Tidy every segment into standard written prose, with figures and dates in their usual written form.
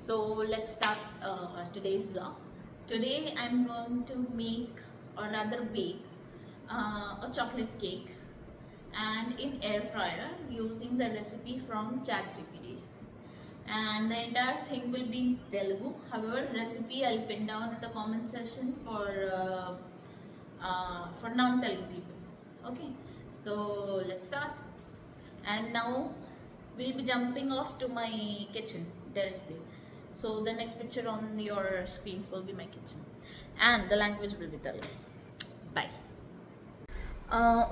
So let's start today's vlog. Today I'm going to make or rather bake a chocolate cake and in air fryer using the recipe from ChatGPT. And the entire thing will be in Telugu. However, recipe I'll pin down in the comment section for non-Telugu people. Okay, so let's start. And now we'll be jumping off to my kitchen directly. So the next picture on your screens will be my kitchen and the language will be Telugu. Bye.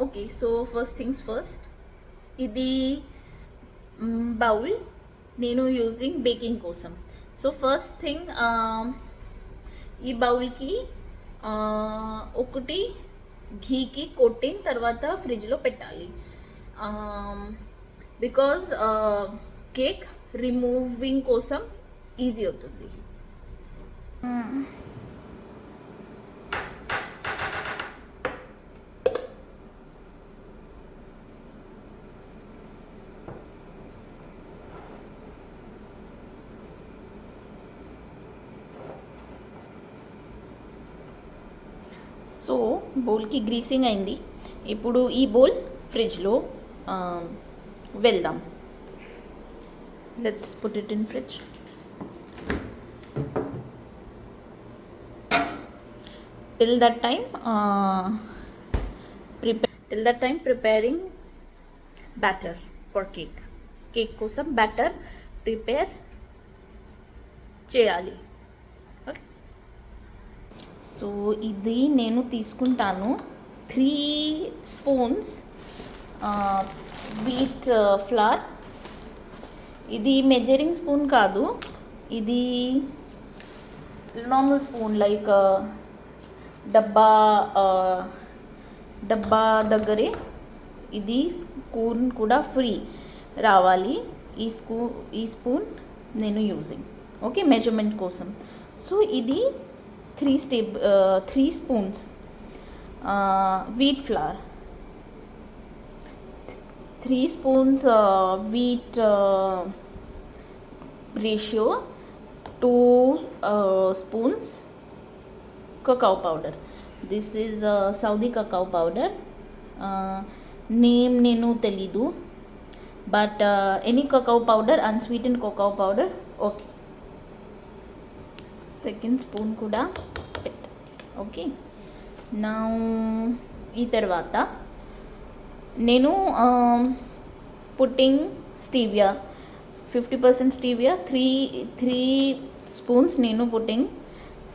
Okay, so first things first, ఇది bowl నేను using baking కోసం. So first thing ఈ బౌల్కి ఒకటి ఘీకి coating తర్వాత ఫ్రిడ్జ్లో పెట్టాలి, because cake removing కోసం easy అవుతుంది. సో బౌల్కి గ్రీసింగ్ అయింది. ఇప్పుడు ఈ బౌల్ ఫ్రిడ్జ్లో వెళ్దాం. Let's put it in fridge. Till that time preparing batter for cake కోసం బ్యాటర్ ప్రిపేర్ చేయాలి. ఓకే, సో ఇది నేను తీసుకుంటాను 3 స్పూన్స్ వీట్ ఫ్లవర్. ఇది మెజరింగ్ స్పూన్ కాదు, ఇది నార్మల్ స్పూన్, లైక్ డబ్బా దగ్గరే ఇది స్పూన్ కూడా ఫ్రీ రావాలి. ఈ స్పూన్ నేను యూజింగ్ ఓకే మెజర్మెంట్ కోసం. సో ఇది 3 spoons wheat flower, 3 spoons wheat ratio, 2 spoons cacao powder. This is Saudi cacao powder. Name nenu telidu, but any cacao powder, unsweetened cacao powder, okay. Second spoon kuda పెట్టాలి. Okay, నా ఈ తర్వాత నేను putting stevia 50% stevia, 3 spoons నేను putting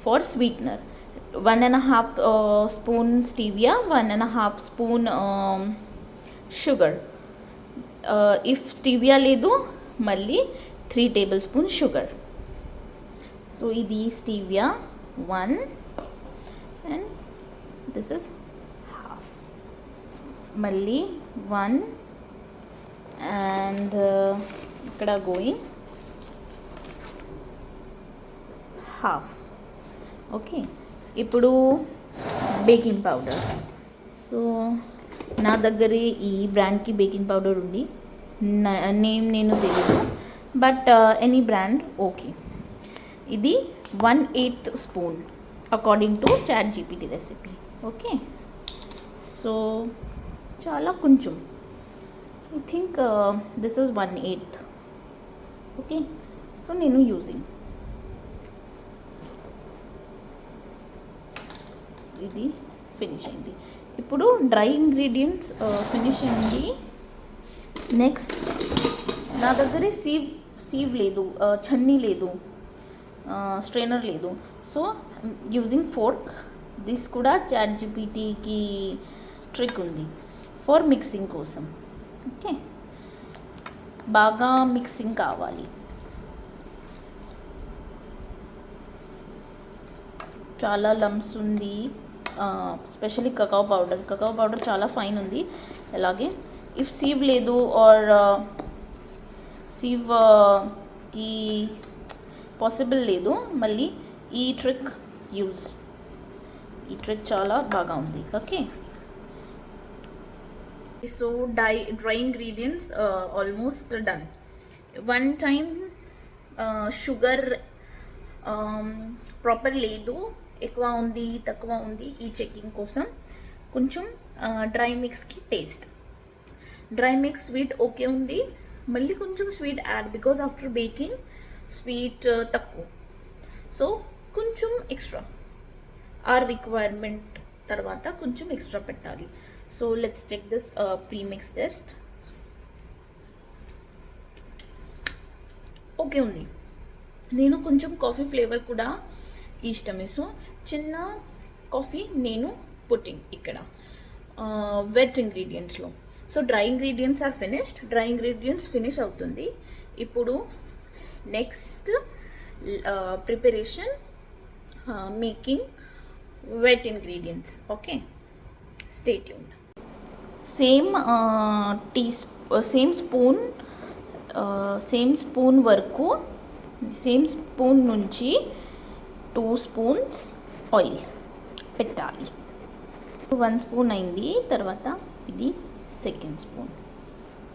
for sweetener, 1.5 spoon stevia, 1.5 spoon sugar. If stevia లేదు మళ్ళీ 3 table spoon sugar. So ఇది stevia 1 and this is half, మళ్ళీ 1 అండ్ ఇక్కడ గోయింగ్ హాఫ్. ఓకే, ఇప్పుడు బేకింగ్ పౌడర్. సో నా దగ్గర ఈ బ్రాండ్కి బేకింగ్ పౌడర్ ఉంది, నేమ్ నేను తెలియదు, బట్ ఎనీ బ్రాండ్ ఓకే. ఇది 1/8 spoon according to ChatGPT recipe. Okay, so చాలా కొంచెం, I think this is 1/8. Okay, so నేను యూజింగ్ ఇది ఫినిష్ అయింది. ఇప్పుడు డ్రై ఇంగ్రీడియంట్స్ ఫినిష్ అయింది. నెక్స్ట్ నా దగ్గర సీవ్ లేదు, చన్నీ లేదు, స్ట్రైనర్ లేదు. So using fork. దిస్ కూడా ChatGPTకి ట్రిక్ ఉంది ఫర్ మిక్సింగ్ కోసం. ఓకే, బాగా మిక్సింగ్ కావాలి. చాలా లమ్స్ ఉంది, స్పెషల్లీ కకాో పౌడర్ చాలా ఫైన్ ఉంది. అలాగే ఇఫ్ సీవ్ లేదు ఆర్ సీవ్కి పాసిబుల్ లేదు, మళ్ళీ ఈ ట్రిక్ చాలా బాగా ఉంది. Okay, so dry ingredients almost done. 1 time sugar proper లేదు, ఎక్కువ ఉంది తక్కువ ఉంది. ఈ చెకింగ్ కోసం కొంచెం డ్రై మిక్స్కి taste, dry mix sweet okay ఉంది, మళ్ళీ కొంచెం sweet add because after baking sweet తక్కువ, సో కొంచెం ఎక్స్ట్రా ఆ రిక్వైర్మెంట్ తర్వాత కొంచెం ఎక్స్ట్రా పెట్టాలి. So let's check this premix test. Okay ఉంది. నేను కొంచెం కాఫీ ఫ్లేవర్ కూడా ఇష్టమే, సో చిన్న కాఫీ నేను పుట్టింగ్ ఇక్కడ వెట్ ఇంగ్రీడియంట్స్లో. So dry ingredients are finished, dry ingredients finish అవుతుంది. ఇప్పుడు next preparation making wet ingredients. Okay, stay tuned. Same spoon వరకు, సేమ్ స్పూన్ నుంచి 2 స్పూన్స్ ఆయిల్ పెట్టాలి. 1 స్పూన్ అయింది, తర్వాత ఇది సెకండ్ స్పూన్,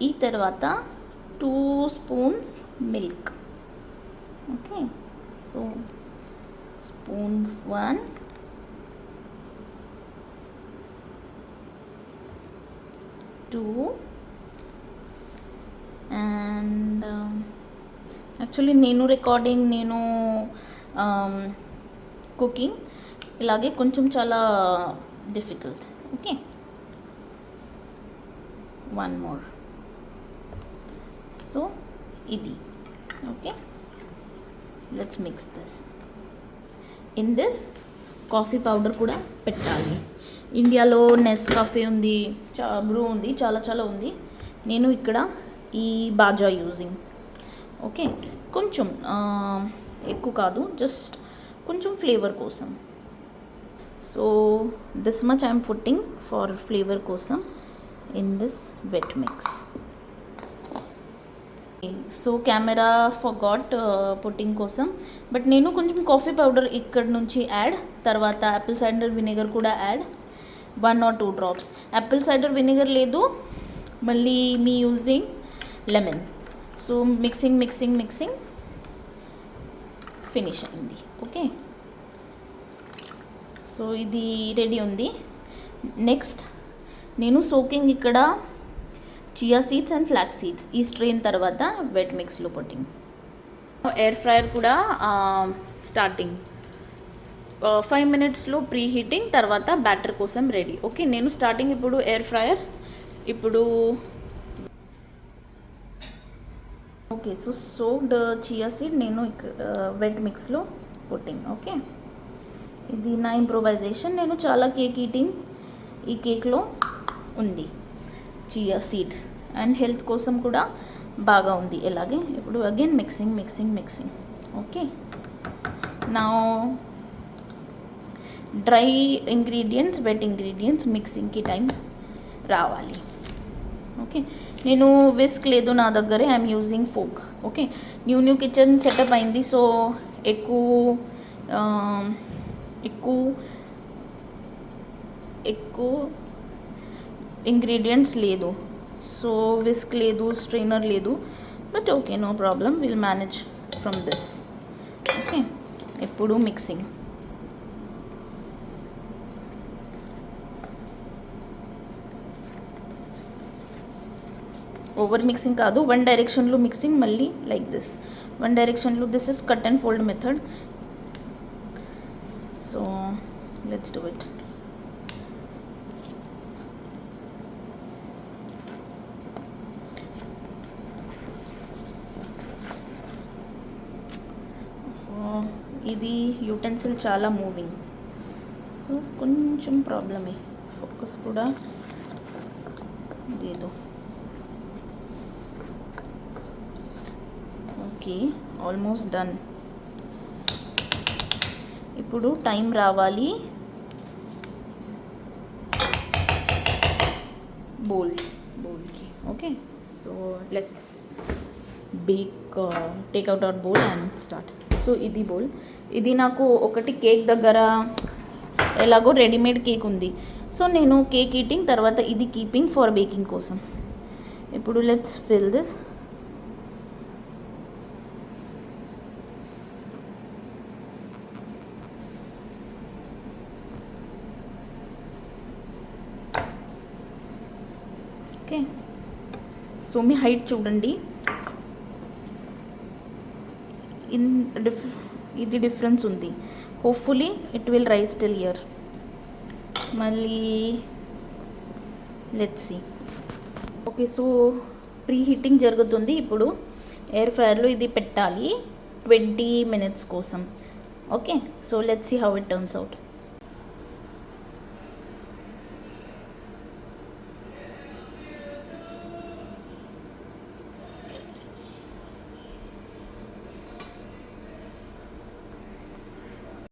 ఈ తర్వాత 2 spoons milk. Okay, so spoon 1, 2 and actually నేను రికార్డింగ్, నేను కుకింగ్ ఇలాగే కొంచెం చాలా డిఫికల్ట్. Okay, 1 more. సో ఇది okay, let's mix this. In this coffee powder కూడా పెట్టాలి. ఇండియాలో నెస్కాఫే ఉంది, బ్రూ ఉంది, చాలా చాలా ఉంది. నేను ఇక్కడ ఈ బాజా యూజింగ్. ఓకే, కొంచెం ఎక్కువ కాదు, జస్ట్ కొంచెం ఫ్లేవర్ కోసం. So this much I'm putting for flavour కోసం in this wet mix. So camera forgot putting కోసం, బట్ నేను కొంచెం కాఫీ పౌడర్ ఇక్కడ నుంచి యాడ్, తర్వాత యాపిల్ సైడర్ విnegar కూడా add, 1 or 2 drops. Apple cider vinegar లేదు, మళ్ళీ మీ using lemon. So mixing finish అయింది. ఓకే, సో ఇది రెడీ ఉంది. నెక్స్ట్ నేను సోకింగ్ ఇక్కడ chia seeds and flax seeds, ఈ స్ట్రెయిన్ తర్వాత వెట్ మిక్స్లో పుట్టింగ్. ఎయిర్ ఫ్రైయర్ కూడా స్టార్టింగ్ 5 minutesలో ప్రీ హీటింగ్, తర్వాత బ్యాటర్ కోసం రెడీ. ఓకే, నేను స్టార్టింగ్ ఇప్పుడు ఎయిర్ ఫ్రైయర్, ఇప్పుడు okay. So soaked chia seed నేను ఇక్కడ వెట్ మిక్స్లో పుట్టింగ్. ఓకే, ఇది నా ఇంప్రొవైజేషన్. నేను చాలా కేక్ ఈటింగ్ ఈ కేక్లో ఉంది చియా సీడ్స్, అండ్ హెల్త్ కోసం కూడా బాగా ఉంది. ఎలాగే ఇప్పుడు అగైన్ మిక్సింగ్. ఓకే, నా డ్రై ఇంగ్రీడియంట్స్ వెట్ ఇంగ్రీడియంట్స్ మిక్సింగ్కి టైం రావాలి. ఓకే, నేను విస్క్ లేదు నా దగ్గరే, I'm using fork. Okay, new kitchen setup అయింది, సో ఎక్కువ ఇంగ్రీడియంట్స్ లేదు, సో విస్క్ లేదు, స్ట్రైనర్ లేదు, but okay, no problem, will manage from this. Okay, ఇప్పుడు మిక్సింగ్. ఓవర్ మిక్సింగ్ కాదు, వన్ డైరెక్షన్లో మిక్సింగ్, మళ్ళీ లైక్ దిస్ వన్ డైరెక్షన్లో. This is cut and fold method. So let's do it. ఇది utensil చాలా moving, so కొంచెం ప్రాబ్లమే, ఫోకస్ కూడా లేదు. Okay, almost done. ఇప్పుడు టైం రావాలి బౌల్కి. Okay, so let's bake, take out our bowl and start. So ఇది బౌల్, ఇది నాకు ఒకటి కేక్ దగ్గర ఎలాగో రెడీమేడ్ కేక్ ఉంది, సో నేను కేక్ ఈటింగ్, తర్వాత ఇది కీపింగ్ ఫర్ బేకింగ్ కోసం. ఇప్పుడు let's fill this. Okay. So మీ హైట్ చూడండి, ఇది డిఫరెన్స్ ఉంది. Hopefully it will rise till ear. మళ్ళీ let's see. Okay, so preheating జరుగుతుంది ఇప్పుడు. ఎయిర్ ఫ్రైయర్లో ఇది పెట్టాలి 20 minutes కోసం. Okay, so let's see how it turns out.